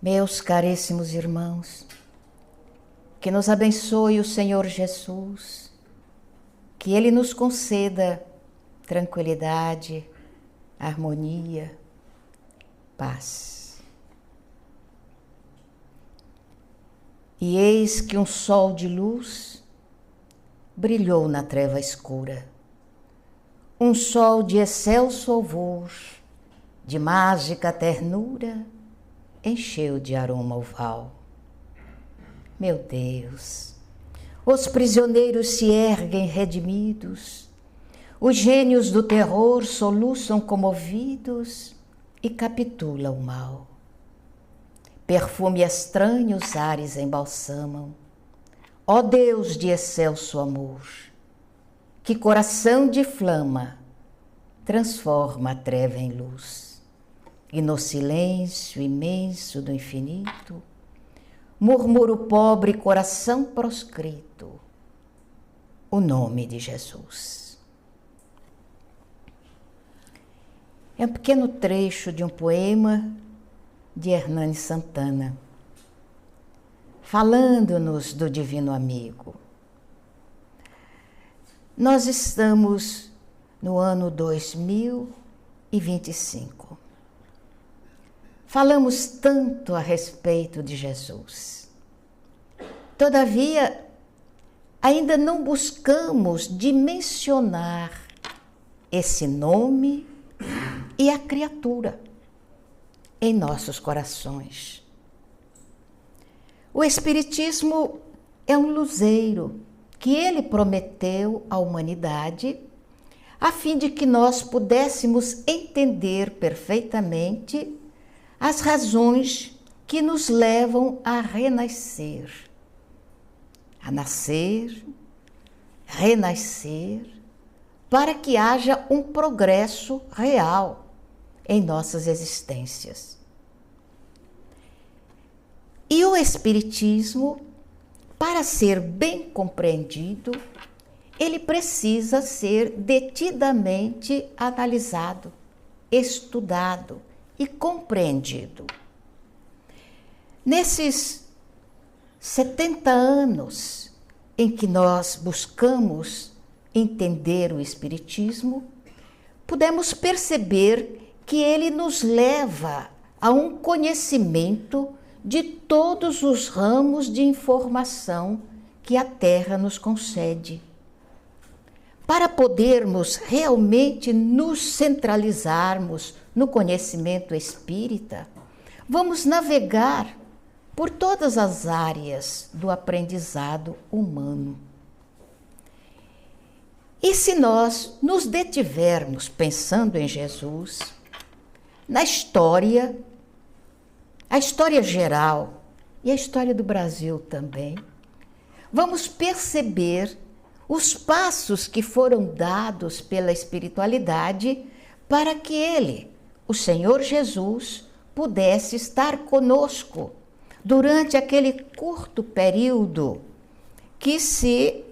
Meus caríssimos irmãos, que nos abençoe o Senhor Jesus, que Ele nos conceda tranquilidade, harmonia, paz. E eis que um sol de luz brilhou na treva escura, um sol de excelso alvor, de mágica ternura, encheu de aroma o val. Meu Deus, os prisioneiros se erguem redimidos, os gênios do terror soluçam comovidos e capitulam o mal. Perfume estranho os ares embalsamam, ó Deus de excelso amor, que coração de flama transforma a treva em luz. E no silêncio imenso do infinito, murmura o pobre coração proscrito o nome de Jesus. É um pequeno trecho de um poema de Hernani Santana, falando-nos do Divino Amigo. Nós estamos no ano 2025. Falamos tanto a respeito de Jesus. Todavia, ainda não buscamos dimensionar esse nome e a criatura em nossos corações. O Espiritismo é um luzeiro que ele prometeu à humanidade a fim de que nós pudéssemos entender perfeitamente as razões que nos levam a renascer, a nascer, renascer, para que haja um progresso real em nossas existências. E o Espiritismo, para ser bem compreendido, ele precisa ser detidamente analisado, estudado e compreendido. Nesses 70 anos em que nós buscamos entender o Espiritismo, podemos perceber que ele nos leva a um conhecimento de todos os ramos de informação que a Terra nos concede. Para podermos realmente nos centralizarmos no conhecimento espírita, vamos navegar por todas as áreas do aprendizado humano. E se nós nos detivermos pensando em Jesus, na história, a história geral e a história do Brasil também, vamos perceber os passos que foram dados pela espiritualidade para que ele, o Senhor Jesus, pudesse estar conosco durante aquele curto período que se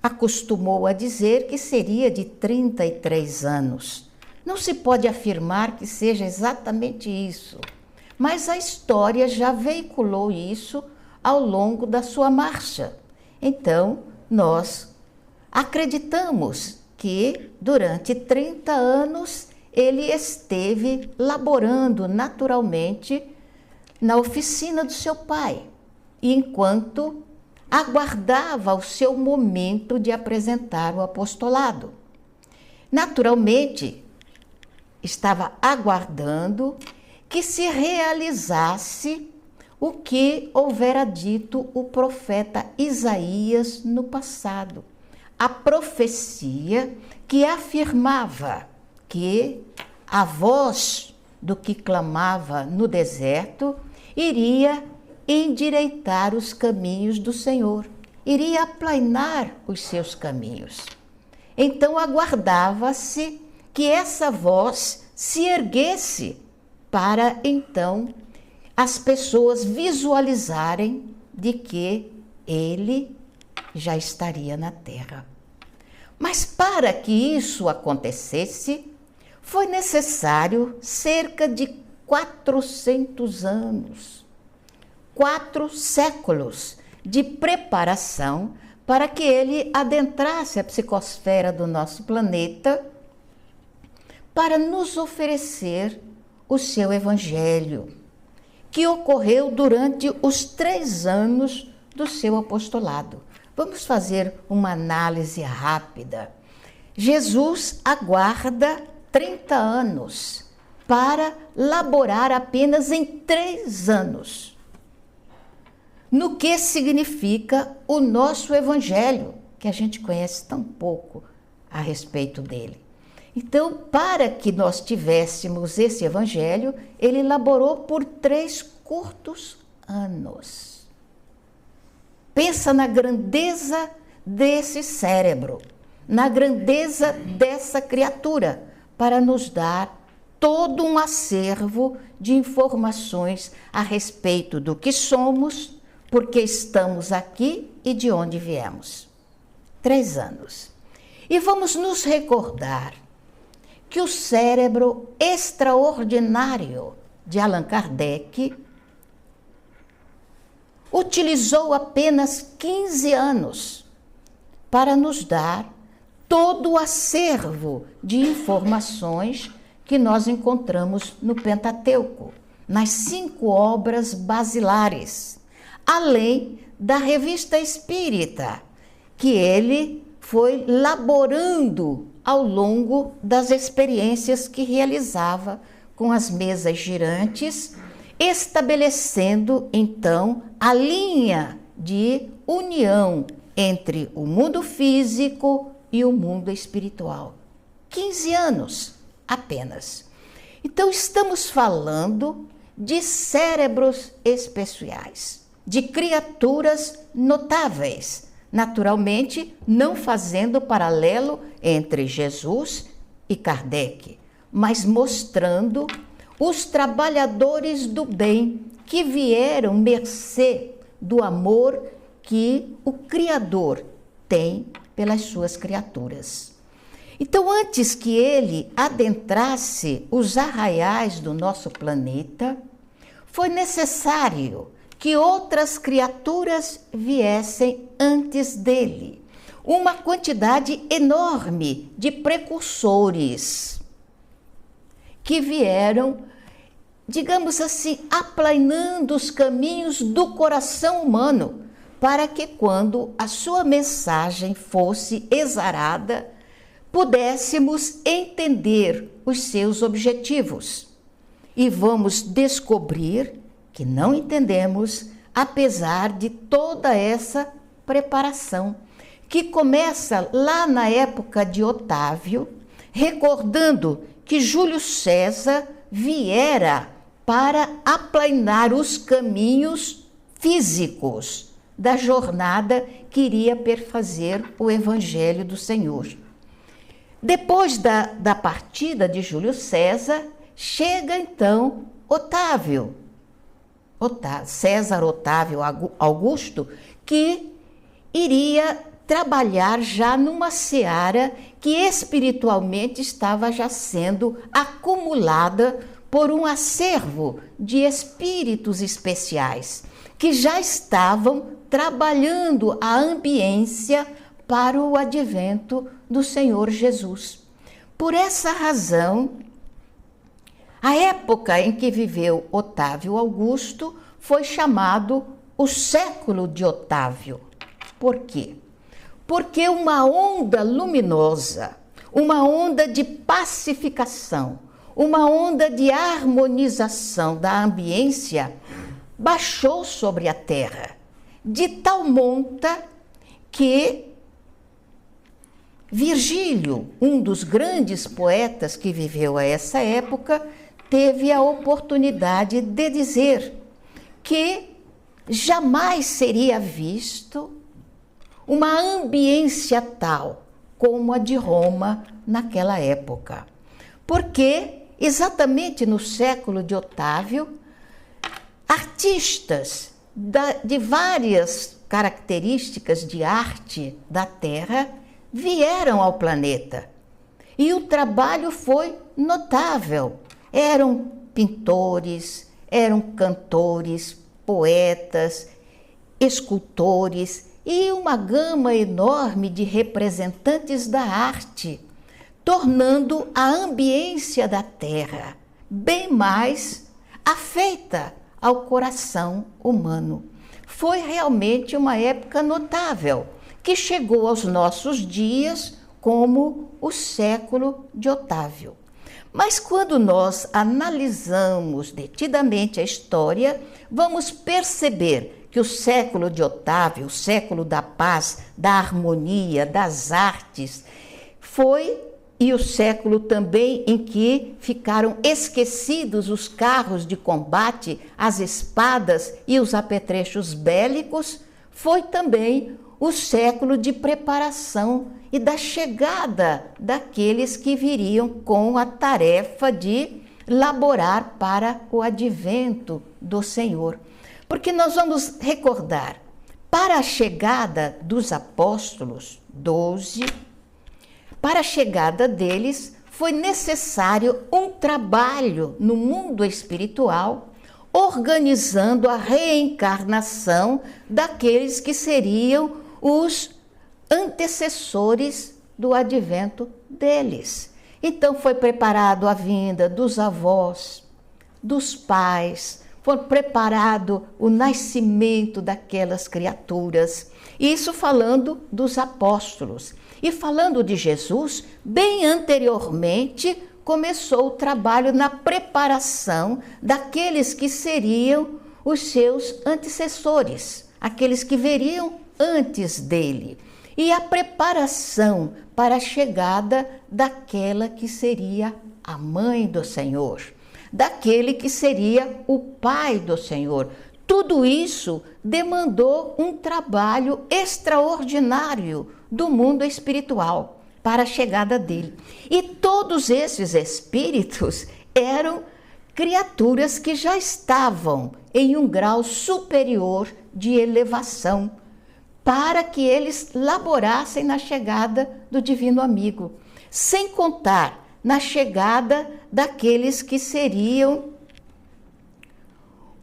acostumou a dizer que seria de 33 anos. Não se pode afirmar que seja exatamente isso, mas a história já veiculou isso ao longo da sua marcha. Então, nós acreditamos que durante 30 anos ele esteve laborando naturalmente na oficina do seu pai, e enquanto aguardava o seu momento de apresentar o apostolado. Naturalmente, estava aguardando que se realizasse o que houvera dito o profeta Isaías no passado. A profecia que afirmava que a voz do que clamava no deserto iria endireitar os caminhos do Senhor, iria aplainar os seus caminhos. Então aguardava-se que essa voz se erguesse para então as pessoas visualizarem de que ele já estaria na terra. Mas para que isso acontecesse, foi necessário cerca de 400 anos 4 séculos de preparação para que ele adentrasse a psicosfera do nosso planeta para nos oferecer o seu evangelho, que ocorreu durante os 3 anos do seu apostolado. Vamos fazer uma análise rápida. Jesus aguarda 30 anos para laborar apenas em 3 anos. No que significa o nosso evangelho, que a gente conhece tão pouco a respeito dele. Então, para que nós tivéssemos esse evangelho, ele laborou por 3 curtos anos. Pensa na grandeza desse cérebro, na grandeza dessa criatura, para nos dar todo um acervo de informações a respeito do que somos, por que estamos aqui e de onde viemos. 3 anos. E vamos nos recordar que o cérebro extraordinário de Allan Kardec utilizou apenas 15 anos para nos dar todo o acervo de informações que nós encontramos no Pentateuco, nas 5 obras basilares, além da Revista Espírita, que ele foi laborando ao longo das experiências que realizava com as mesas girantes, estabelecendo então a linha de união entre o mundo físico e o mundo espiritual. 15 anos apenas. Então estamos falando de cérebros especiais, de criaturas notáveis, naturalmente não fazendo paralelo entre Jesus e Kardec, mas mostrando os trabalhadores do bem que vieram mercê do amor que o Criador tem pelas suas criaturas. Então, antes que ele adentrasse os arraiais do nosso planeta, foi necessário que outras criaturas viessem antes dele. Uma quantidade enorme de precursores que vieram, digamos assim, aplanando os caminhos do coração humano, para que quando a sua mensagem fosse exarada, pudéssemos entender os seus objetivos. E vamos descobrir que não entendemos, apesar de toda essa preparação, que começa lá na época de Otávio, recordando que Júlio César viera para aplanar os caminhos físicos da jornada que iria perfazer o Evangelho do Senhor. Depois da partida de Júlio César, chega então Otávio, César Otávio Augusto, que iria trabalhar já numa seara que espiritualmente estava já sendo acumulada por um acervo de espíritos especiais, que já estavam trabalhando a ambiência para o advento do Senhor Jesus. Por essa razão, a época em que viveu Otávio Augusto foi chamado o século de Otávio. Por quê? Porque uma onda luminosa, uma onda de pacificação, uma onda de harmonização da ambiência baixou sobre a terra, de tal monta que Virgílio, um dos grandes poetas que viveu a essa época, teve a oportunidade de dizer que jamais seria visto uma ambiência tal como a de Roma naquela época. Porque, exatamente no século de Otávio, artistas de várias características de arte da Terra vieram ao planeta. E o trabalho foi notável. Eram pintores, eram cantores, poetas, escultores e uma gama enorme de representantes da arte, tornando a ambiência da terra bem mais afeita ao coração humano. Foi realmente uma época notável, que chegou aos nossos dias como o século de Otávio. Mas quando nós analisamos detidamente a história, vamos perceber que o século de Otávio, o século da paz, da harmonia, das artes, e o século também em que ficaram esquecidos os carros de combate, as espadas e os apetrechos bélicos, foi também o século de preparação e da chegada daqueles que viriam com a tarefa de laborar para o advento do Senhor. Porque nós vamos recordar, para a chegada dos apóstolos, 12, para a chegada deles foi necessário um trabalho no mundo espiritual, organizando a reencarnação daqueles que seriam os antecessores do advento deles. Então foi preparado a vinda dos avós, dos pais, foi preparado o nascimento daquelas criaturas. Isso falando dos apóstolos. E falando de Jesus, bem anteriormente começou o trabalho na preparação daqueles que seriam os seus antecessores, aqueles que veriam antes dele. E a preparação para a chegada daquela que seria a mãe do Senhor, daquele que seria o pai do Senhor. Tudo isso demandou um trabalho extraordinário do mundo espiritual para a chegada dele. E todos esses espíritos eram criaturas que já estavam em um grau superior de elevação, para que eles laborassem na chegada do Divino Amigo, sem contar na chegada daqueles que seriam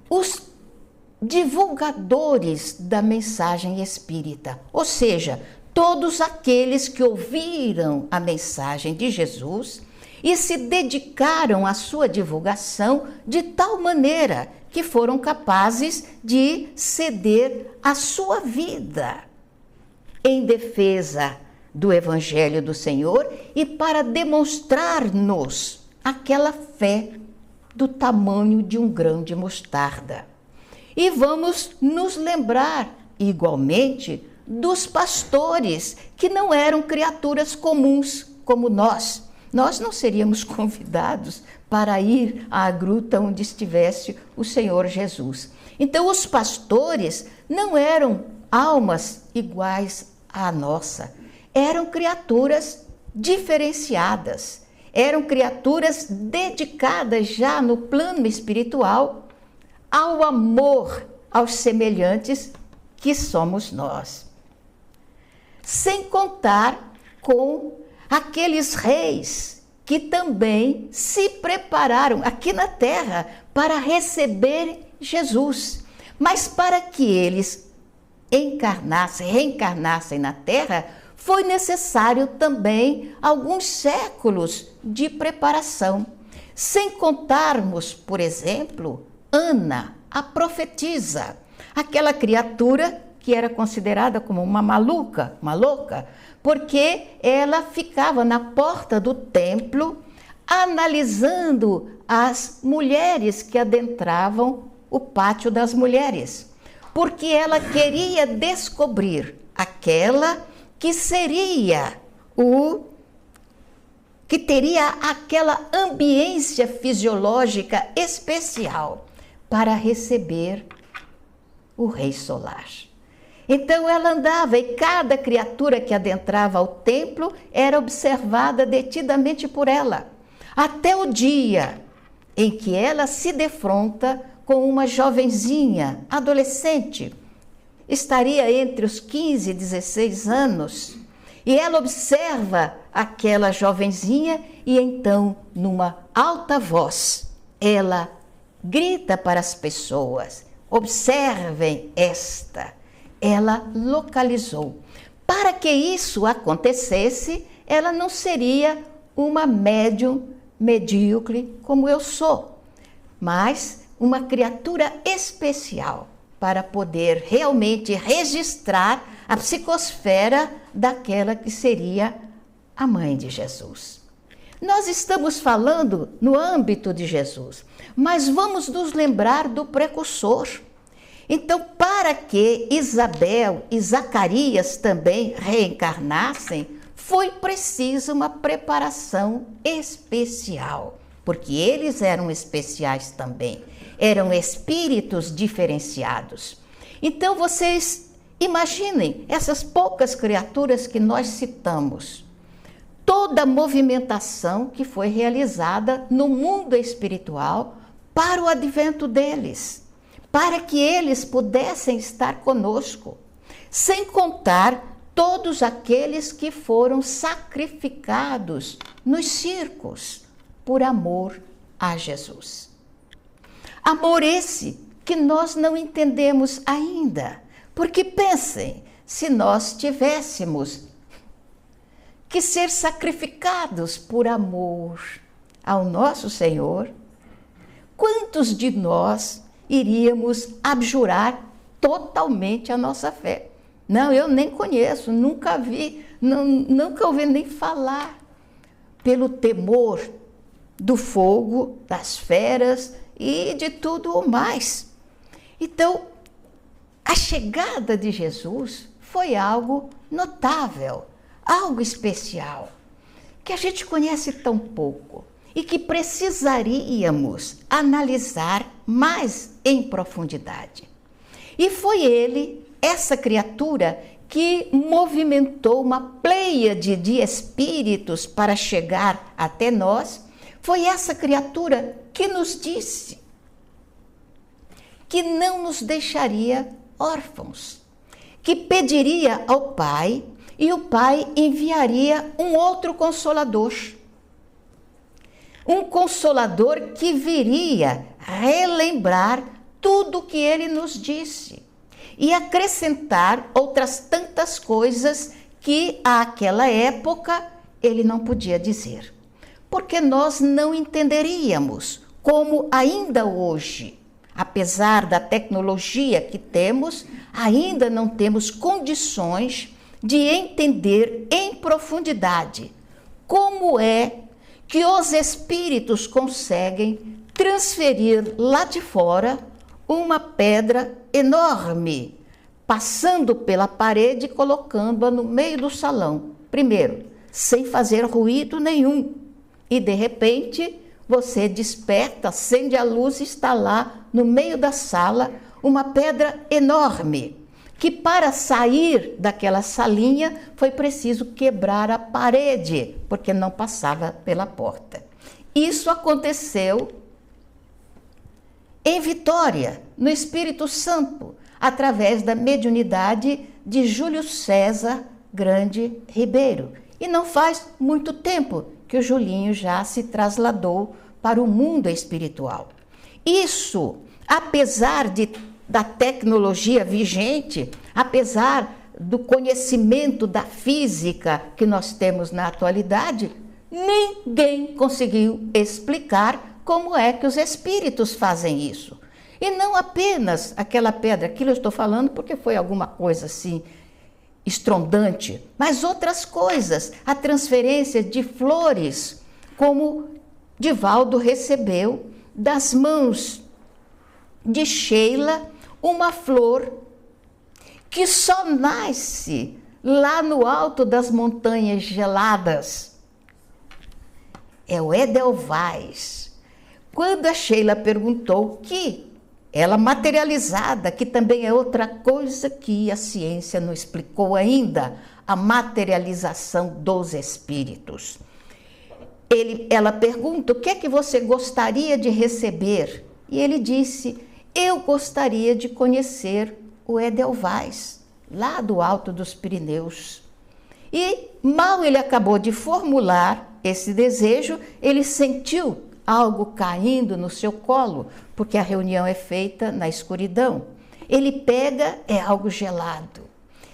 os divulgadores da mensagem espírita, ou seja, todos aqueles que ouviram a mensagem de Jesus e se dedicaram à sua divulgação de tal maneira que foram capazes de ceder a sua vida em defesa do Evangelho do Senhor e para demonstrar-nos aquela fé do tamanho de um grão de mostarda. E vamos nos lembrar, igualmente, dos pastores, que não eram criaturas comuns como nós. Nós não seríamos convidados para ir à gruta onde estivesse o Senhor Jesus. Então, os pastores não eram almas iguais à nossa, eram criaturas diferenciadas, eram criaturas dedicadas já no plano espiritual ao amor aos semelhantes que somos nós. Sem contar com aqueles reis que também se prepararam aqui na terra para receber Jesus. Mas para que eles reencarnassem na terra, foi necessário também alguns séculos de preparação. Sem contarmos, por exemplo, Ana, a profetisa, aquela criatura que era considerada como uma louca, porque ela ficava na porta do templo analisando as mulheres que adentravam o pátio das mulheres, porque ela queria descobrir aquela que seria que teria aquela ambiência fisiológica especial para receber o Rei Solar. Então ela andava e cada criatura que adentrava ao templo era observada detidamente por ela, até o dia em que ela se defronta com uma jovenzinha, adolescente, estaria entre os 15 e 16 anos, e ela observa aquela jovenzinha e então, numa alta voz, ela grita para as pessoas: Observem esta. Ela localizou. Para que isso acontecesse, ela não seria uma médium medíocre como eu sou, mas uma criatura especial para poder realmente registrar a psicosfera daquela que seria a mãe de Jesus. Nós estamos falando no âmbito de Jesus, mas vamos nos lembrar do precursor. Então, para que Isabel e Zacarias também reencarnassem, foi preciso uma preparação especial, porque eles eram especiais também, eram espíritos diferenciados. Então, vocês imaginem essas poucas criaturas que nós citamos, toda a movimentação que foi realizada no mundo espiritual para o advento deles, para que eles pudessem estar conosco, sem contar todos aqueles que foram sacrificados nos circos por amor a Jesus. Amor esse que nós não entendemos ainda, porque pensem, se nós tivéssemos que ser sacrificados por amor ao nosso Senhor, quantos de nós iríamos abjurar totalmente a nossa fé? Não, eu nem conheço, nunca vi, nunca ouvi nem falar, pelo temor do fogo, das feras e de tudo o mais. Então, a chegada de Jesus foi algo notável, algo especial, que a gente conhece tão pouco e que precisaríamos analisar mais em profundidade. E foi ele, essa criatura, que movimentou uma pleiade de espíritos para chegar até nós. Foi essa criatura que nos disse que não nos deixaria órfãos, que pediria ao Pai e o Pai enviaria um outro consolador. Um consolador que viria relembrar tudo o que ele nos disse e acrescentar outras tantas coisas que àquela época ele não podia dizer. Porque nós não entenderíamos como ainda hoje, apesar da tecnologia que temos, ainda não temos condições de entender em profundidade como é que os espíritos conseguem transferir lá de fora uma pedra enorme, passando pela parede e colocando-a no meio do salão, primeiro, sem fazer ruído nenhum. E de repente, você desperta, acende a luz e está lá no meio da sala uma pedra enorme, que para sair daquela salinha foi preciso quebrar a parede, porque não passava pela porta. Isso aconteceu em Vitória, no Espírito Santo, através da mediunidade de Júlio César Grande Ribeiro. E não faz muito tempo que o Julinho já se trasladou para o mundo espiritual. Isso, apesar da tecnologia vigente, apesar do conhecimento da física que nós temos na atualidade, ninguém conseguiu explicar como é que os espíritos fazem isso. E não apenas aquela pedra, aquilo eu estou falando porque foi alguma coisa assim estrondante, mas outras coisas, a transferência de flores, como Divaldo recebeu das mãos de Sheila, uma flor que só nasce lá no alto das montanhas geladas. É o Edelweiss. Quando a Sheila perguntou que ela materializada, que também é outra coisa que a ciência não explicou ainda, a materialização dos espíritos. Ela pergunta, o que é que você gostaria de receber? E ele disse, eu gostaria de conhecer o Edelweiss, lá do alto dos Pirineus. E mal ele acabou de formular esse desejo, ele sentiu algo caindo no seu colo, porque a reunião é feita na escuridão. Ele pega, é algo gelado.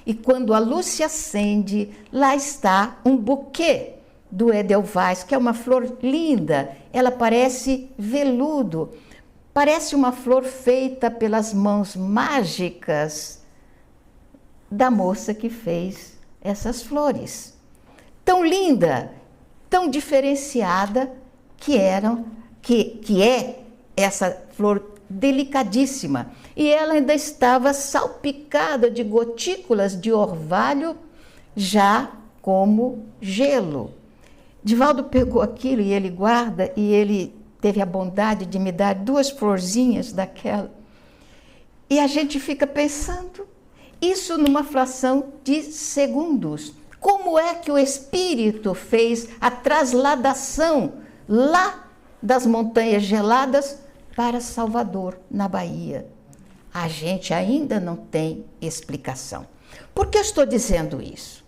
E quando a luz se acende, lá está um buquê do Edelweiss, que é uma flor linda. Ela parece veludo, parece uma flor feita pelas mãos mágicas da moça que fez essas flores. Tão linda, tão diferenciada que é essa flor delicadíssima. E ela ainda estava salpicada de gotículas de orvalho, já como gelo. Divaldo pegou aquilo e ele guarda, e ele teve a bondade de me dar 2 florzinhas daquela. E a gente fica pensando, isso numa fração de segundos. Como é que o Espírito fez a trasladação lá das montanhas geladas para Salvador, na Bahia? A gente ainda não tem explicação. Por que eu estou dizendo isso?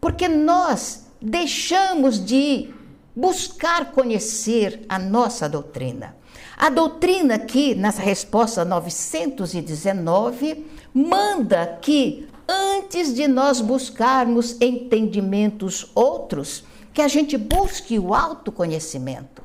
Porque nós deixamos de buscar conhecer a nossa doutrina. A doutrina aqui, na resposta 919, manda que antes de nós buscarmos entendimentos outros, que a gente busque o autoconhecimento.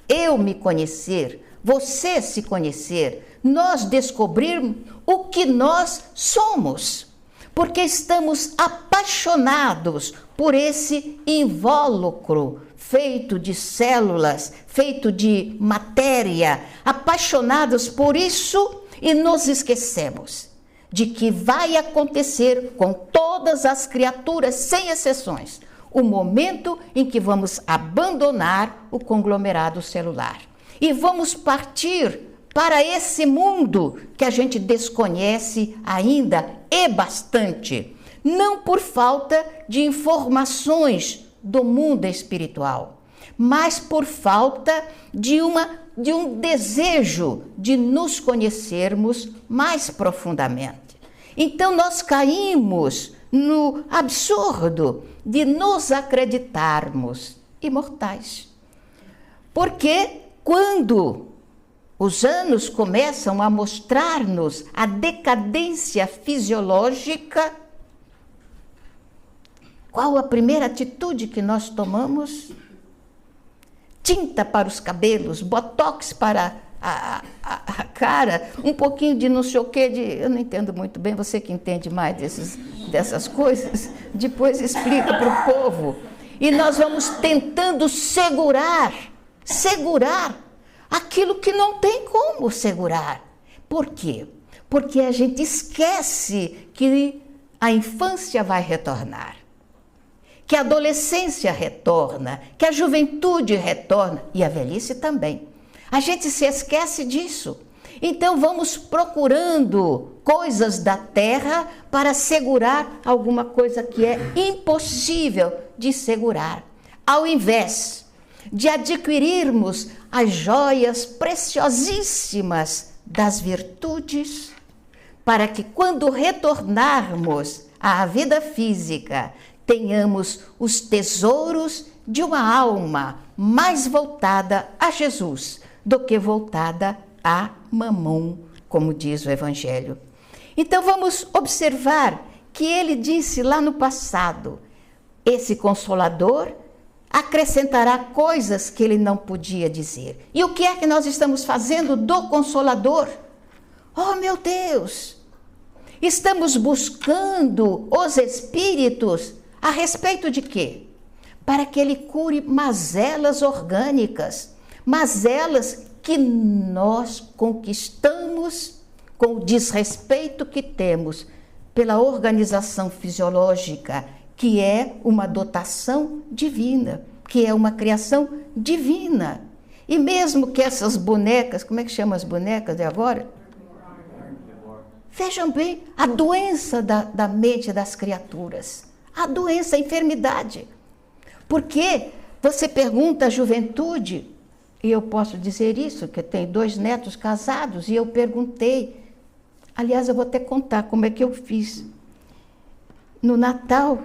Eu me conhecer, você se conhecer, nós descobrirmos o que nós somos. Porque estamos apaixonados por esse invólucro feito de células, feito de matéria, apaixonados por isso e nos esquecemos de que vai acontecer com todas as criaturas, sem exceções, o momento em que vamos abandonar o conglomerado celular e vamos partir para esse mundo que a gente desconhece ainda e bastante, não por falta de informações do mundo espiritual, mas por falta de um desejo de nos conhecermos mais profundamente. Então nós caímos no absurdo de nos acreditarmos imortais. Porque quando os anos começam a mostrar-nos a decadência fisiológica, qual a primeira atitude que nós tomamos? Tinta para os cabelos, botox para a cara, um pouquinho de não sei o quê, eu não entendo muito bem, você que entende mais dessas coisas, depois explica para o povo. E nós vamos tentando segurar aquilo que não tem como segurar. Por quê? Porque a gente esquece que a infância vai retornar, que a adolescência retorna, que a juventude retorna e a velhice também. A gente se esquece disso. Então vamos procurando coisas da terra para segurar alguma coisa que é impossível de segurar, ao invés de adquirirmos as joias preciosíssimas das virtudes, para que quando retornarmos à vida física, tenhamos os tesouros de uma alma mais voltada a Jesus do que voltada a Mamon, como diz o Evangelho. Então vamos observar que ele disse lá no passado, esse Consolador acrescentará coisas que ele não podia dizer. E o que é que nós estamos fazendo do Consolador? Oh, meu Deus! Estamos buscando os Espíritos a respeito de quê? Para que ele cure mazelas orgânicas, mazelas que nós conquistamos com o desrespeito que temos pela organização fisiológica, que é uma dotação divina, que é uma criação divina. E mesmo que essas bonecas, como é que chama as bonecas de agora? Vejam bem, a doença da mente das criaturas, a doença, a enfermidade. Porque você pergunta à juventude, e eu posso dizer isso, que eu tenho 2 netos casados, e eu perguntei, aliás, eu vou até contar como é que eu fiz. No Natal,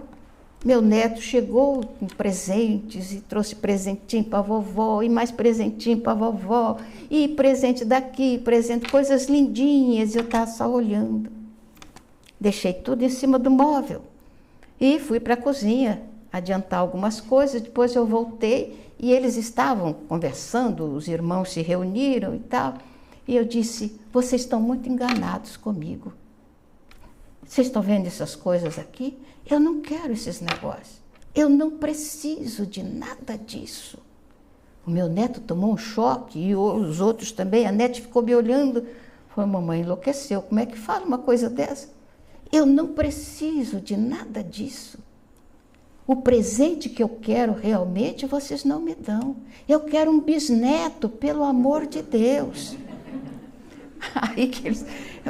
Meu neto chegou com presentes e trouxe presentinho para a vovó, e mais presentinho para a vovó, e presente daqui, presente, coisas lindinhas, e eu estava só olhando. Deixei tudo em cima do móvel e fui para a cozinha adiantar algumas coisas. Depois eu voltei e eles estavam conversando, os irmãos se reuniram e tal, e eu disse: vocês estão muito enganados comigo. Vocês estão vendo essas coisas aqui? Eu não quero esses negócios. Eu não preciso de nada disso. O meu neto tomou um choque e os outros também. A Nete ficou me olhando. Falou: mamãe enlouqueceu. Como é que fala uma coisa dessa? Eu não preciso de nada disso. O presente que eu quero realmente vocês não me dão. Eu quero um bisneto, pelo amor de Deus. Aí que eles...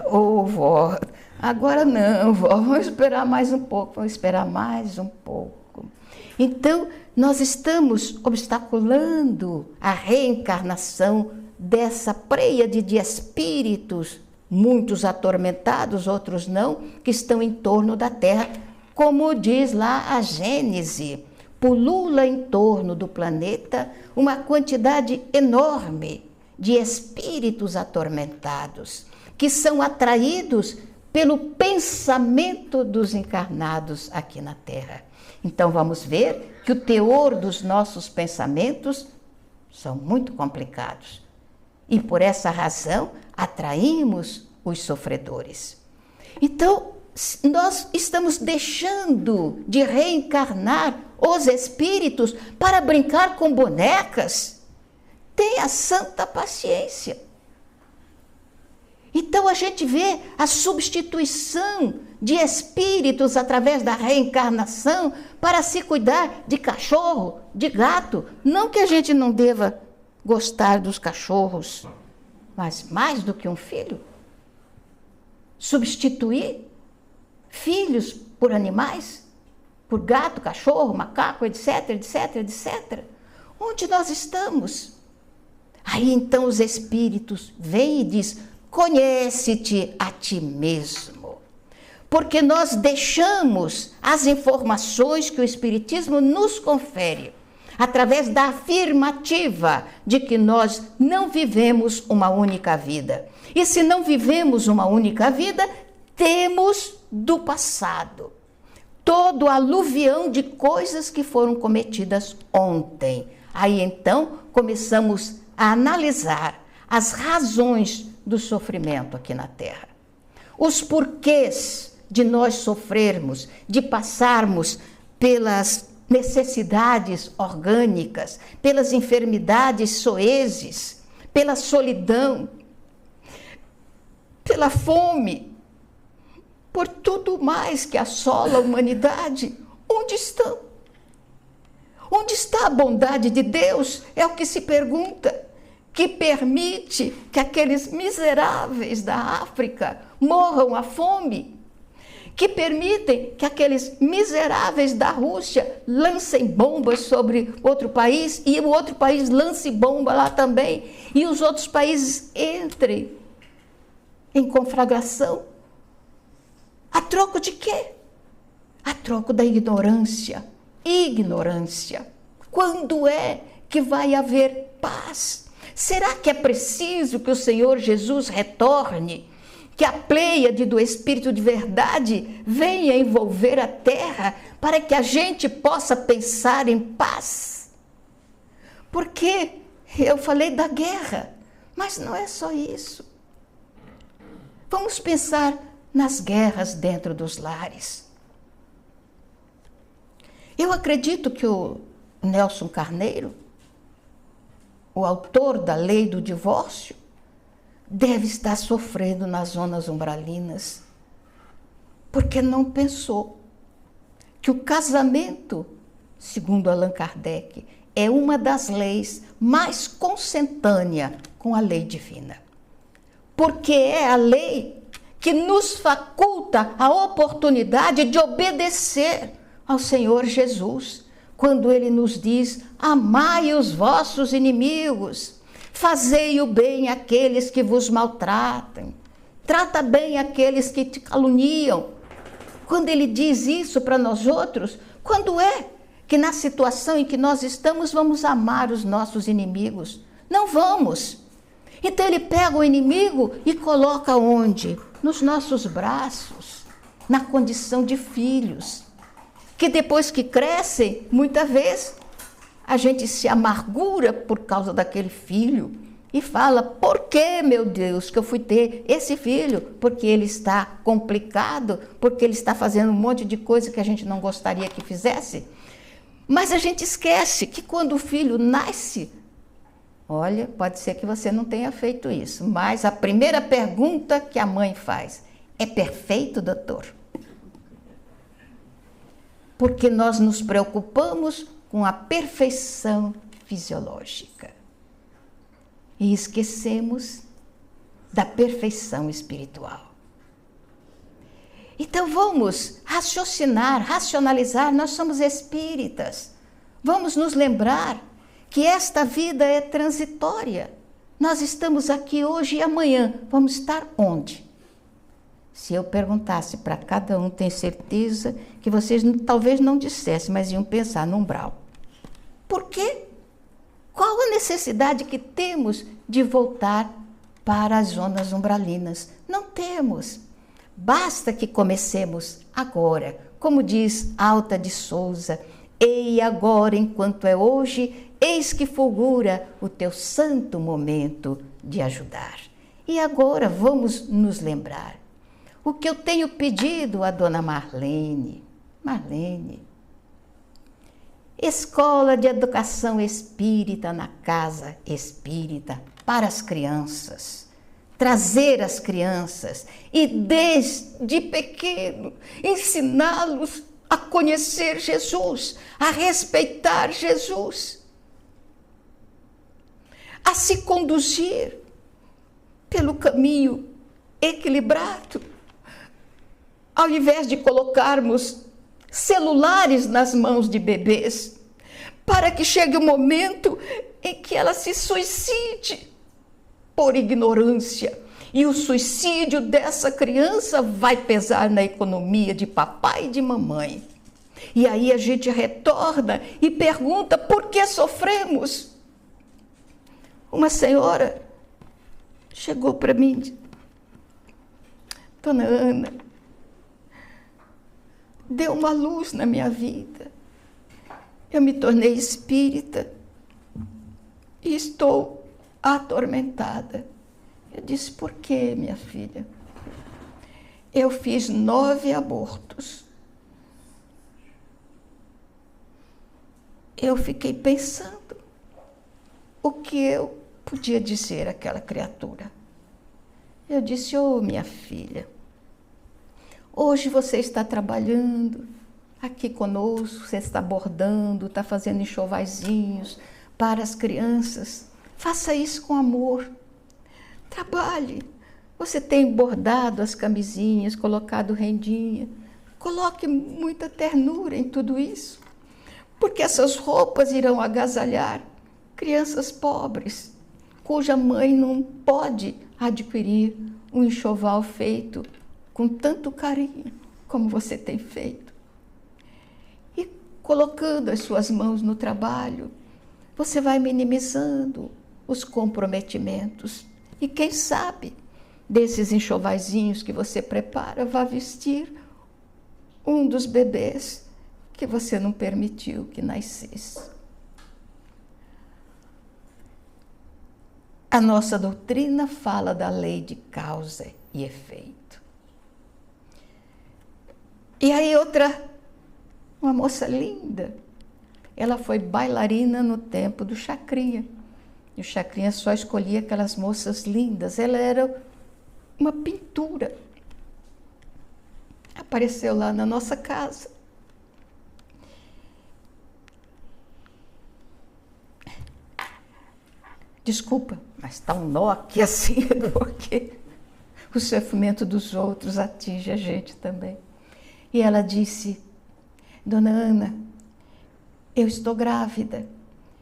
Ô, vó, agora não, vó, vamos esperar mais um pouco, vamos esperar mais um pouco. Então, nós estamos obstaculando a reencarnação dessa pleiade de espíritos, muitos atormentados, outros não, que estão em torno da Terra. Como diz lá a Gênese, pulula em torno do planeta uma quantidade enorme de espíritos atormentados, que são atraídos pelo pensamento dos encarnados aqui na Terra. Então vamos ver que o teor dos nossos pensamentos são muito complicados. E por essa razão atraímos os sofredores. Então, nós estamos deixando de reencarnar os espíritos para brincar com bonecas. Tenha santa paciência. Então a gente vê a substituição de espíritos através da reencarnação para se cuidar de cachorro, de gato. Não que a gente não deva gostar dos cachorros, mas mais do que um filho. Substituir filhos por animais, por gato, cachorro, macaco, etc, etc, etc. Onde nós estamos? Aí então os espíritos vêm e dizem: conhece-te a ti mesmo. Porque nós deixamos as informações que o Espiritismo nos confere, através da afirmativa de que nós não vivemos uma única vida. E se não vivemos uma única vida, temos do passado todo o aluvião de coisas que foram cometidas ontem. Aí então começamos a analisar as razões do sofrimento aqui na Terra. Os porquês de nós sofrermos, de passarmos pelas necessidades orgânicas, pelas enfermidades soezes, pela solidão, pela fome, por tudo mais que assola a humanidade. Onde estão? Onde está a bondade de Deus? É o que se pergunta, que permite que aqueles miseráveis da África morram à fome, que permitem que aqueles miseráveis da Rússia lancem bombas sobre outro país e o outro país lance bomba lá também, e os outros países entrem em conflagração. A troco de quê? A troco da ignorância. Ignorância. Quando é que vai haver paz? Será que é preciso que o Senhor Jesus retorne? Que a pleiade do Espírito de verdade venha envolver a terra para que a gente possa pensar em paz? Porque eu falei da guerra, mas não é só isso. Vamos pensar nas guerras dentro dos lares. Eu acredito que o Nelson Carneiro, o autor da lei do divórcio, deve estar sofrendo nas zonas umbralinas, porque não pensou que o casamento, segundo Allan Kardec, é uma das leis mais consentânea com a lei divina. Porque é a lei que nos faculta a oportunidade de obedecer ao Senhor Jesus, quando Ele nos diz: amai os vossos inimigos, fazei o bem àqueles que vos maltratem, trata bem aqueles que te caluniam. Quando Ele diz isso para nós outros, Quando é que na situação em que nós estamos vamos amar os nossos inimigos? Não vamos. Então ele pega o inimigo e coloca onde? Nos nossos braços, na condição de filhos, que depois que crescem, muitas vezes, a gente se amargura por causa daquele filho e fala, por que, meu Deus, que eu fui ter esse filho? Porque ele está complicado, porque ele está fazendo um monte de coisa que a gente não gostaria que fizesse. Mas a gente esquece que quando o filho nasce, olha, pode ser que você não tenha feito isso, mas a primeira pergunta que a mãe faz, é perfeito, doutor? Porque nós nos preocupamos com a perfeição fisiológica e esquecemos da perfeição espiritual. Então vamos raciocinar, racionalizar, nós somos espíritas. Vamos nos lembrar que esta vida é transitória. Nós estamos aqui hoje e amanhã. Vamos estar onde? Se eu perguntasse para cada um, tenho certeza que vocês talvez não dissessem, mas iam pensar no umbral. Por quê? Qual a necessidade que temos de voltar para as zonas umbralinas? Não temos. Basta que comecemos agora. Como diz Alta de Souza, ei agora enquanto é hoje, eis que fulgura o teu santo momento de ajudar. E agora vamos nos lembrar. O que eu tenho pedido à dona Marlene, escola de educação espírita na casa espírita para as crianças. Trazer as crianças e desde pequeno ensiná-los a conhecer Jesus, a respeitar Jesus, a se conduzir pelo caminho equilibrado, ao invés de colocarmos celulares nas mãos de bebês, para que chegue o momento em que ela se suicide por ignorância. E o suicídio dessa criança vai pesar na economia de papai e de mamãe. E aí a gente retorna e pergunta por que sofremos. Uma senhora chegou para mim e disse, Dona Ana, deu uma luz na minha vida. Eu me tornei espírita e estou atormentada. Eu disse, por quê, minha filha? Eu fiz 9 abortos. Eu fiquei pensando o que eu podia dizer àquela criatura. Eu disse, minha filha, hoje você está trabalhando aqui conosco, você está bordando, está fazendo enxovaizinhos para as crianças. Faça isso com amor. Trabalhe. Você tem bordado as camisinhas, colocado rendinha. Coloque muita ternura em tudo isso, porque essas roupas irão agasalhar crianças pobres, cuja mãe não pode adquirir um enxoval feito com tanto carinho como você tem feito. E colocando as suas mãos no trabalho, você vai minimizando os comprometimentos. E quem sabe, desses enxovaizinhos que você prepara, vai vestir um dos bebês que você não permitiu que nascesse. A nossa doutrina fala da lei de causa e efeito. E aí uma moça linda, ela foi bailarina no tempo do Chacrinha. E o Chacrinha só escolhia aquelas moças lindas. Ela era uma pintura. Apareceu lá na nossa casa. Desculpa, mas está um nó aqui assim, porque o sofrimento dos outros atinge a gente também. E ela disse, Dona Ana, eu estou grávida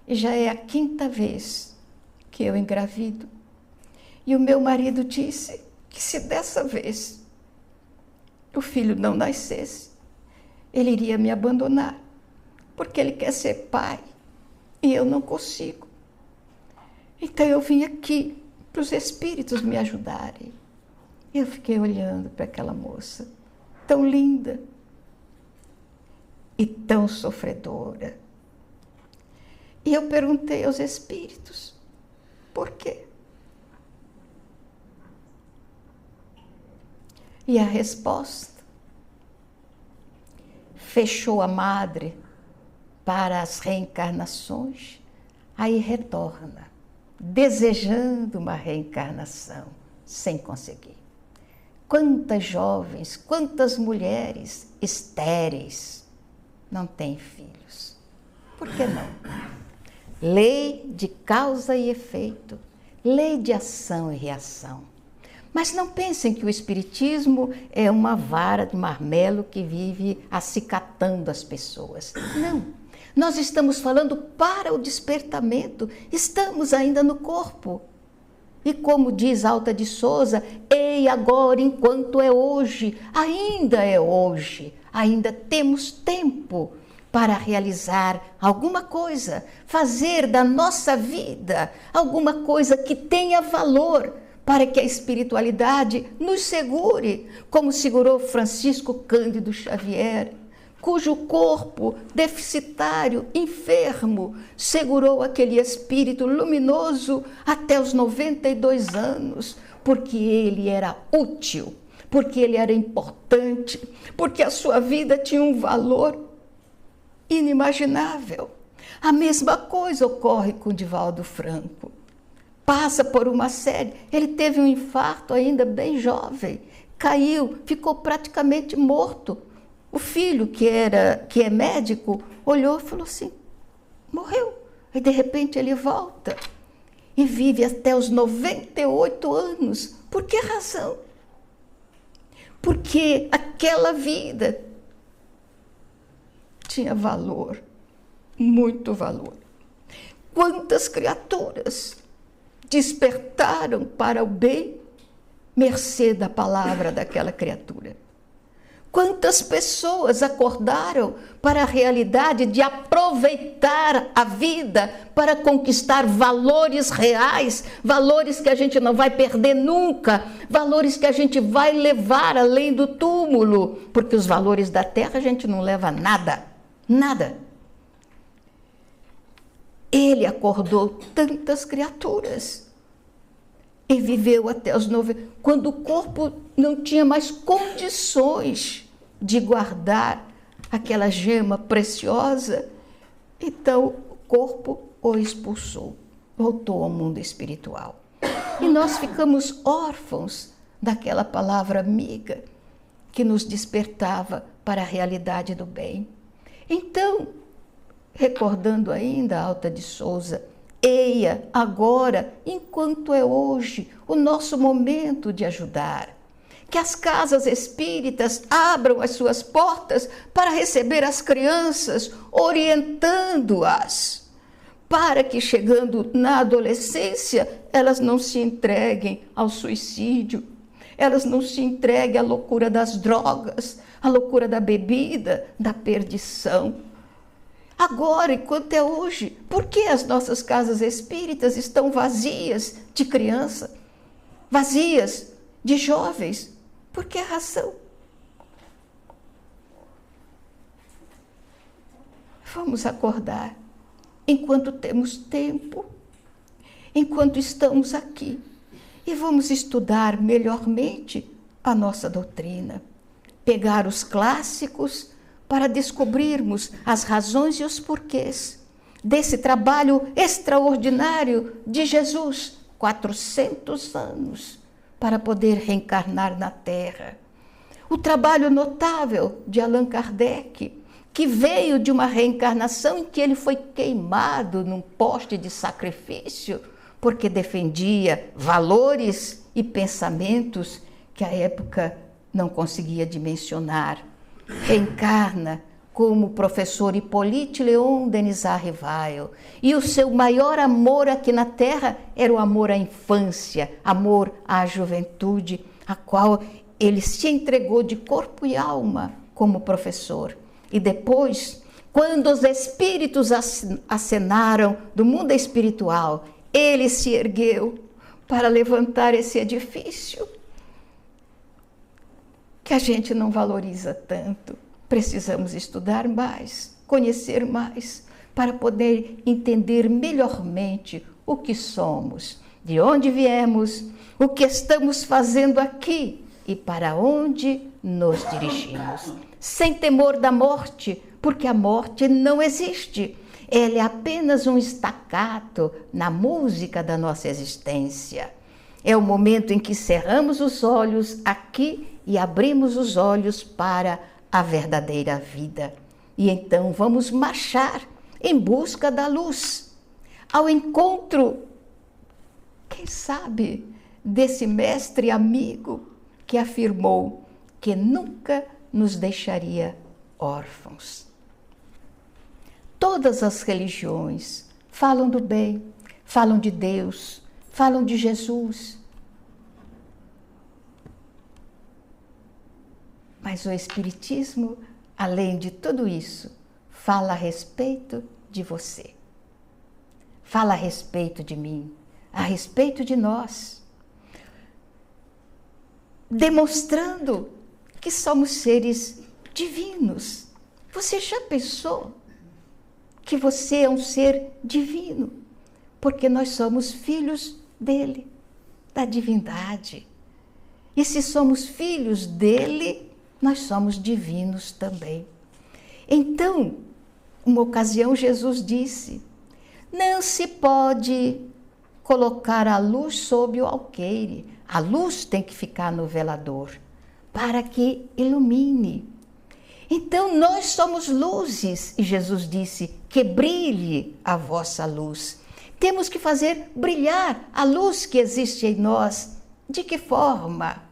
e já é a 5ª vez que eu engravido. E o meu marido disse que se dessa vez o filho não nascesse, ele iria me abandonar. porque ele quer ser pai e eu não consigo. Então eu vim aqui para os espíritos me ajudarem. Eu fiquei olhando para aquela moça, tão linda e tão sofredora. E eu perguntei aos espíritos, por quê? E a resposta fechou a madre para as reencarnações, aí retorna, desejando uma reencarnação, sem conseguir. Quantas jovens, quantas mulheres estéreis não têm filhos? Por que não? Lei de causa e efeito, lei de ação e reação. Mas não pensem que o espiritismo é uma vara de marmelo que vive acicatando as pessoas. Não. Nós estamos falando para o despertamento. Estamos ainda no corpo. E como diz Alta de Souza, ei agora enquanto é hoje, ainda temos tempo para realizar alguma coisa, fazer da nossa vida alguma coisa que tenha valor, para que a espiritualidade nos segure, como segurou Francisco Cândido Xavier, cujo corpo deficitário, enfermo, segurou aquele espírito luminoso até os 92 anos, porque ele era útil, porque ele era importante, porque a sua vida tinha um valor inimaginável. A mesma coisa ocorre com Divaldo Franco. Passa por uma série, ele teve um infarto ainda bem jovem, caiu, ficou praticamente morto. O filho, que é médico, olhou e falou assim, morreu. E de repente ele volta e vive até os 98 anos. Por que razão? Porque aquela vida tinha valor, muito valor. Quantas criaturas despertaram para o bem, mercê da palavra daquela criatura. Quantas pessoas acordaram para a realidade de aproveitar a vida para conquistar valores reais, valores que a gente não vai perder nunca, valores que a gente vai levar além do túmulo, porque os valores da terra a gente não leva nada, nada. Ele acordou tantas criaturas e viveu até os 90, quando o corpo não tinha mais condições de guardar aquela gema preciosa. Então o corpo o expulsou, voltou ao mundo espiritual. E nós ficamos órfãos daquela palavra amiga que nos despertava para a realidade do bem. Então, recordando ainda a Alta de Souza, eia agora, enquanto é hoje, o nosso momento de ajudar. Que as casas espíritas abram as suas portas para receber as crianças, orientando-as, para que, chegando na adolescência, elas não se entreguem ao suicídio, elas não se entreguem à loucura das drogas, à loucura da bebida, da perdição. Agora, enquanto é hoje, por que as nossas casas espíritas estão vazias de criança, vazias de jovens? Por que razão? Vamos acordar enquanto temos tempo, enquanto estamos aqui, e vamos estudar melhormente a nossa doutrina, pegar os clássicos para descobrirmos as razões e os porquês desse trabalho extraordinário de Jesus, 400 anos, para poder reencarnar na Terra. O trabalho notável de Allan Kardec, que veio de uma reencarnação em que ele foi queimado num poste de sacrifício, porque defendia valores e pensamentos que a época não conseguia dimensionar. Reencarna como o professor Hippolyte Léon Denisard Rivail. E o seu maior amor aqui na Terra era o amor à infância, amor à juventude, a qual ele se entregou de corpo e alma como professor. E depois, Quando os espíritos acenaram do mundo espiritual, ele se ergueu para levantar esse edifício que a gente não valoriza tanto. Precisamos estudar mais, conhecer mais, para poder entender melhormente o que somos, de onde viemos, o que estamos fazendo aqui e para onde nos dirigimos. Sem temor da morte, porque a morte não existe. Ela é apenas um staccato na música da nossa existência. É o momento em que cerramos os olhos aqui e abrimos os olhos para a verdadeira vida. E então vamos marchar em busca da luz, ao encontro, quem sabe, desse mestre amigo que afirmou que nunca nos deixaria órfãos. Todas as religiões falam do bem, falam de Deus, falam de Jesus. Mas o Espiritismo, além de tudo isso, fala a respeito de você. Fala a respeito de mim, a respeito de nós. Demonstrando que somos seres divinos. Você já pensou que você é um ser divino? Porque nós somos filhos dele, da divindade. E se somos filhos dele, nós somos divinos também. Então, uma ocasião Jesus disse: não se pode colocar a luz sob o alqueire. A luz tem que ficar no velador, para que ilumine. Então, nós somos luzes, e Jesus disse que brilhe a vossa luz. Temos que fazer brilhar a luz que existe em nós. De que forma?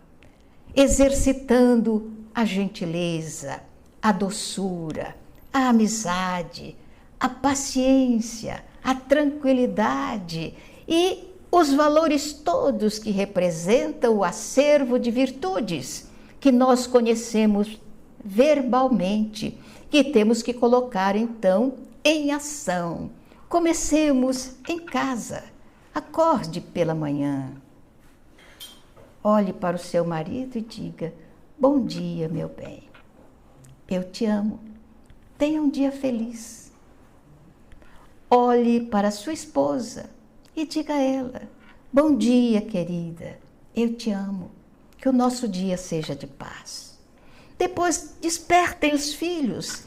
Exercitando a gentileza, a doçura, a amizade, a paciência, a tranquilidade e os valores todos que representam o acervo de virtudes que nós conhecemos verbalmente, que temos que colocar então em ação. Comecemos em casa. Acorde pela manhã. Olhe para o seu marido e diga: bom dia, meu bem. Eu te amo. Tenha um dia feliz. Olhe para sua esposa e diga a ela: bom dia, querida. Eu te amo. Que o nosso dia seja de paz. Depois despertem os filhos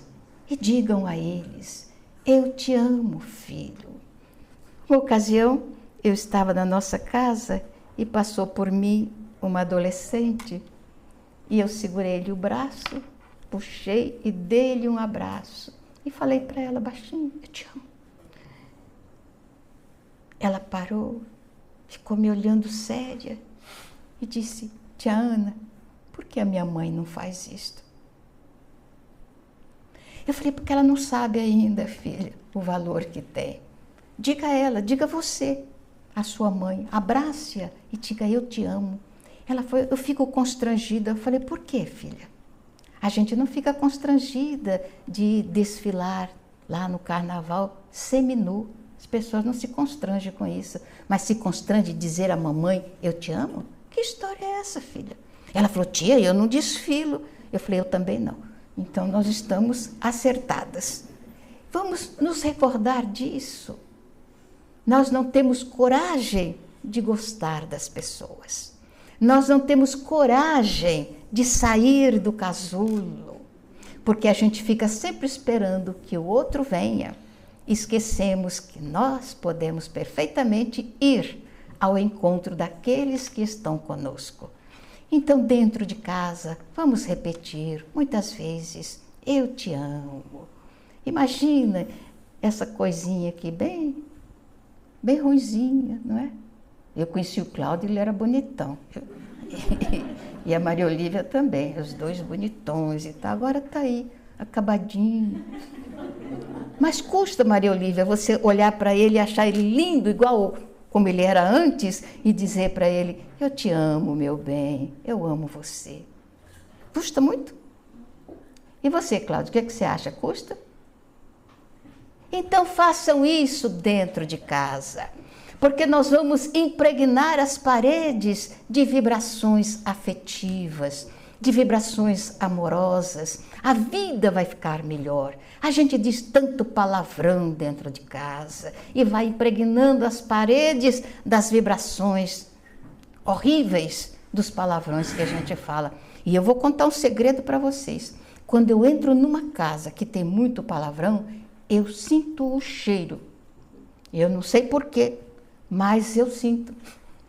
e digam a eles: eu te amo, filho. Uma ocasião, eu estava na nossa casa e passou por mim uma adolescente e eu segurei-lhe o braço, puxei e dei-lhe um abraço e falei para ela baixinho: eu te amo. Ela parou, ficou me olhando séria e disse: tia Ana, por que a minha mãe não faz isto? Eu falei: porque ela não sabe ainda, filha, o valor que tem. Diga a ela, diga você, a sua mãe, abrace-a e diga: eu te amo. Ela foi: eu fico constrangida. Eu falei: por quê, filha? A gente não fica constrangida de desfilar lá no carnaval seminu. As pessoas não se constrangem com isso, mas se constrange de dizer à mamãe: eu te amo? Que história é essa, filha? Ela falou: tia, eu não desfilo. Eu falei: eu também não. Então nós estamos acertadas. Vamos nos recordar disso. Nós não temos coragem de gostar das pessoas. Nós não temos coragem de sair do casulo, porque a gente fica sempre esperando que o outro venha. Esquecemos que nós podemos perfeitamente ir ao encontro daqueles que estão conosco. Então, dentro de casa, vamos repetir muitas vezes: eu te amo. Imagina essa coisinha aqui bem ruinzinha, não é? Eu conheci o Cláudio, ele era bonitão. E a Maria Olívia também, os dois bonitões e tal. Agora está aí, acabadinho. Mas custa, Maria Olívia, você olhar para ele e achar ele lindo, igual como ele era antes, e dizer para ele: eu te amo, meu bem, eu amo você. Custa muito? E você, Cláudio, o que você acha? Custa? Então façam isso dentro de casa, porque nós vamos impregnar as paredes de vibrações afetivas, de vibrações amorosas. A vida vai ficar melhor. A gente diz tanto palavrão dentro de casa e vai impregnando as paredes das vibrações horríveis dos palavrões que a gente fala. E eu vou contar um segredo para vocês. Quando eu entro numa casa que tem muito palavrão, eu sinto o cheiro. Eu não sei porquê, mas eu sinto.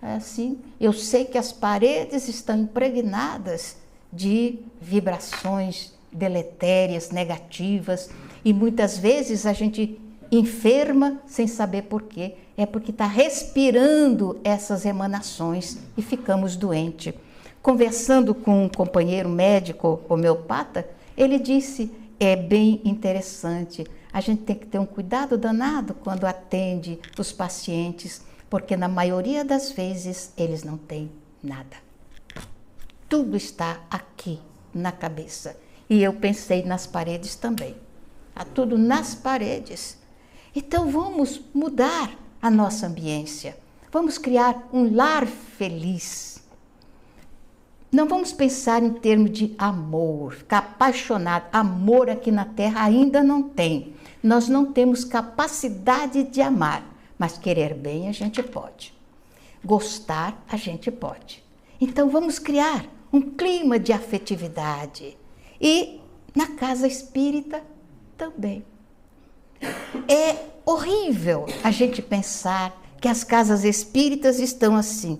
É assim, eu sei que as paredes estão impregnadas de vibrações deletérias, negativas, e muitas vezes a gente enferma sem saber porquê. É porque está respirando essas emanações e ficamos doentes. Conversando com um companheiro médico homeopata, ele disse, é bem interessante, a gente tem que ter um cuidado danado quando atende os pacientes, porque na maioria das vezes eles não têm nada. Tudo está aqui na cabeça. E eu pensei nas paredes também. Há tudo nas paredes. Então vamos mudar a nossa ambiência. Vamos criar um lar feliz. Não vamos pensar em termos de amor, ficar apaixonado. Amor aqui na Terra ainda não tem. Nós não temos capacidade de amar, mas querer bem a gente pode. Gostar a gente pode. Então vamos criar um clima de afetividade. E na casa espírita também. É horrível a gente pensar que as casas espíritas estão assim,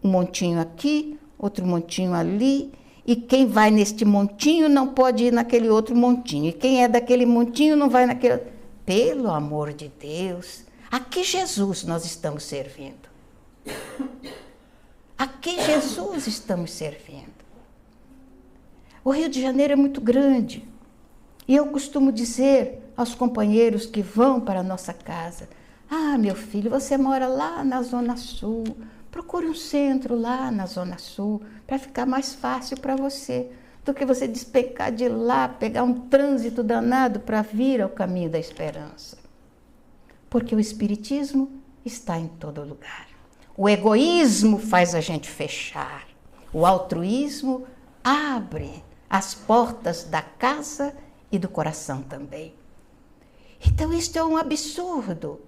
um montinho aqui, outro montinho ali, e quem vai neste montinho não pode ir naquele outro montinho, e quem é daquele montinho não vai naquele... Pelo amor de Deus, a que Jesus nós estamos servindo? A que Jesus estamos servindo? O Rio de Janeiro é muito grande, e eu costumo dizer aos companheiros que vão para a nossa casa, ah, meu filho, você mora lá na Zona Sul, procure um centro lá na Zona Sul, para ficar mais fácil para você, do que você despecar de lá, pegar um trânsito danado para vir ao caminho da esperança. Porque o Espiritismo está em todo lugar. O egoísmo faz a gente fechar, o altruísmo abre as portas da casa e do coração também. Então, isto é um absurdo.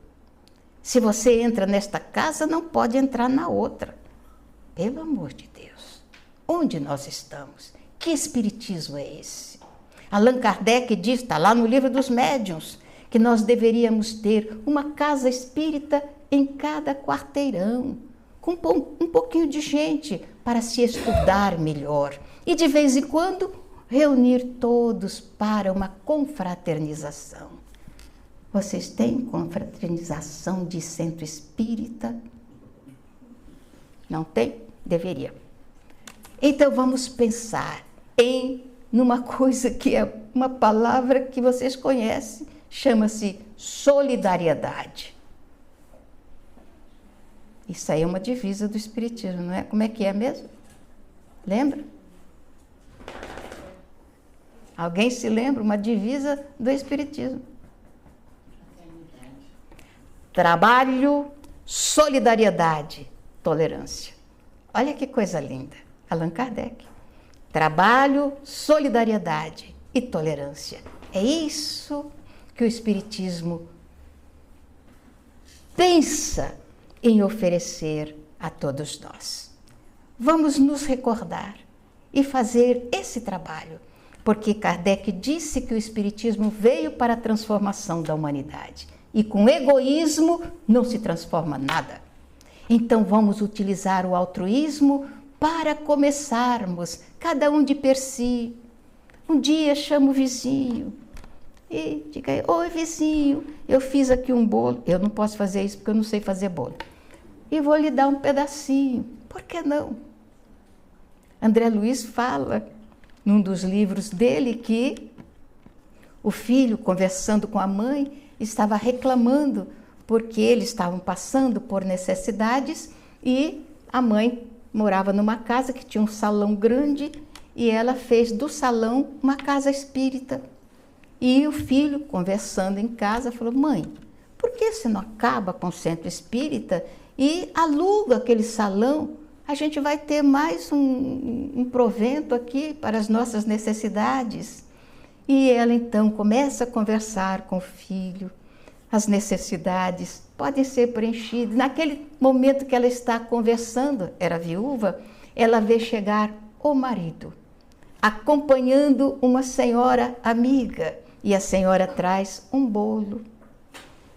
Se você entra nesta casa, não pode entrar na outra. Pelo amor de Deus, onde nós estamos? Que espiritismo é esse? Allan Kardec diz, está lá no Livro dos Médiuns, que nós deveríamos ter uma casa espírita em cada quarteirão, com um pouquinho de gente para se estudar melhor. E de vez em quando, reunir todos para uma confraternização. Vocês têm confraternização de centro espírita? Não tem? Deveria. Então vamos pensar numa coisa que é uma palavra que vocês conhecem, chama-se solidariedade. Isso aí é uma divisa do Espiritismo, não é? Como é que é mesmo? Lembra? Alguém se lembra? Uma divisa do Espiritismo. Trabalho, solidariedade, tolerância. Olha que coisa linda. Allan Kardec. Trabalho, solidariedade e tolerância. É isso que o Espiritismo pensa em oferecer a todos nós. Vamos nos recordar e fazer esse trabalho, porque Kardec disse que o Espiritismo veio para a transformação da humanidade. E com egoísmo não se transforma nada. Então vamos utilizar o altruísmo para começarmos, cada um de per si. Um dia chama o vizinho e diga aí, oi vizinho, eu fiz aqui um bolo. Eu não posso fazer isso porque eu não sei fazer bolo. E vou lhe dar um pedacinho. Por que não? André Luiz fala num dos livros dele que o filho, conversando com a mãe, estava reclamando porque eles estavam passando por necessidades e a mãe morava numa casa que tinha um salão grande e ela fez do salão uma casa espírita. E o filho, conversando em casa, falou: mãe, por que você não acaba com o centro espírita e aluga aquele salão? A gente vai ter mais um provento aqui para as nossas necessidades. E ela então começa a conversar com o filho. As necessidades podem ser preenchidas. Naquele momento que ela está conversando, era viúva, ela vê chegar o marido, acompanhando uma senhora amiga. E a senhora traz um bolo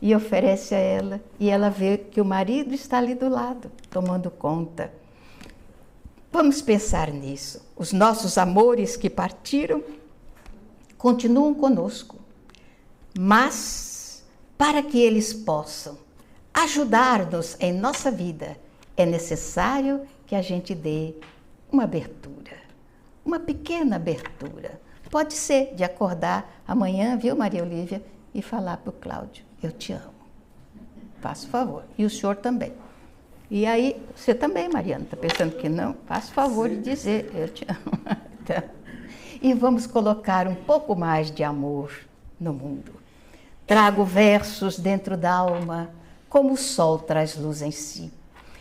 e oferece a ela. E ela vê que o marido está ali do lado, tomando conta. Vamos pensar nisso. Os nossos amores que partiram continuam conosco, mas para que eles possam ajudar-nos em nossa vida, é necessário que a gente dê uma abertura, uma pequena abertura. Pode ser de acordar amanhã, viu, Maria Olívia, e falar para o Cláudio: eu te amo, faça o favor, e o senhor também. E aí, você também, Mariana, está pensando que não? Faça o favor de dizer: eu te amo. Então, e vamos colocar um pouco mais de amor no mundo. Trago versos dentro da alma, como o sol traz luz em si.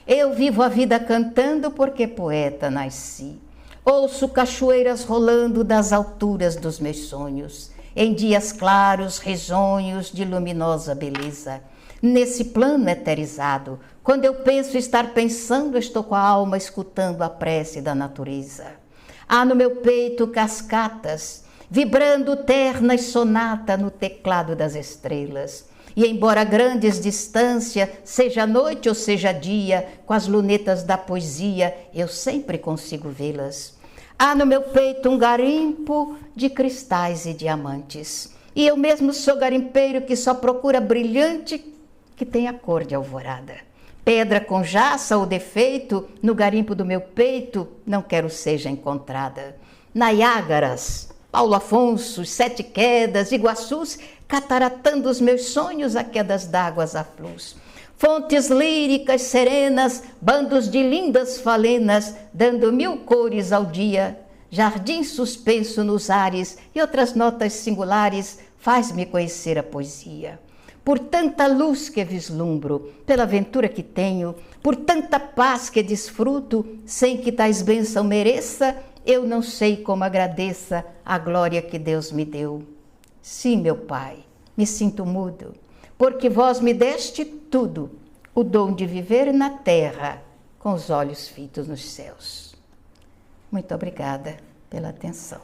Eu vivo a vida cantando porque poeta nasci. Ouço cachoeiras rolando das alturas dos meus sonhos, em dias claros, risonhos de luminosa beleza. Nesse plano eterizado, quando eu penso estar pensando, estou com a alma escutando a prece da natureza. Há no meu peito cascatas, vibrando terna e sonata no teclado das estrelas. E embora a grandes distância, seja noite ou seja dia, com as lunetas da poesia, eu sempre consigo vê-las. Há no meu peito um garimpo de cristais e diamantes. E eu mesmo sou garimpeiro que só procura brilhante que tem a cor de alvorada. Pedra com jaça ou defeito, no garimpo do meu peito, não quero seja encontrada. Niágaras, Paulo Afonso, Sete Quedas, Iguaçus, cataratando os meus sonhos a quedas d'águas aflus. Fontes líricas serenas, bandos de lindas falenas, dando 1000 cores ao dia. Jardim suspenso nos ares e outras notas singulares, faz-me conhecer a poesia. Por tanta luz que vislumbro, pela aventura que tenho, por tanta paz que desfruto, sem que tais bênçãos mereça, eu não sei como agradeça a glória que Deus me deu. Sim, meu Pai, me sinto mudo, porque vós me deste tudo, o dom de viver na terra, com os olhos fitos nos céus. Muito obrigada pela atenção.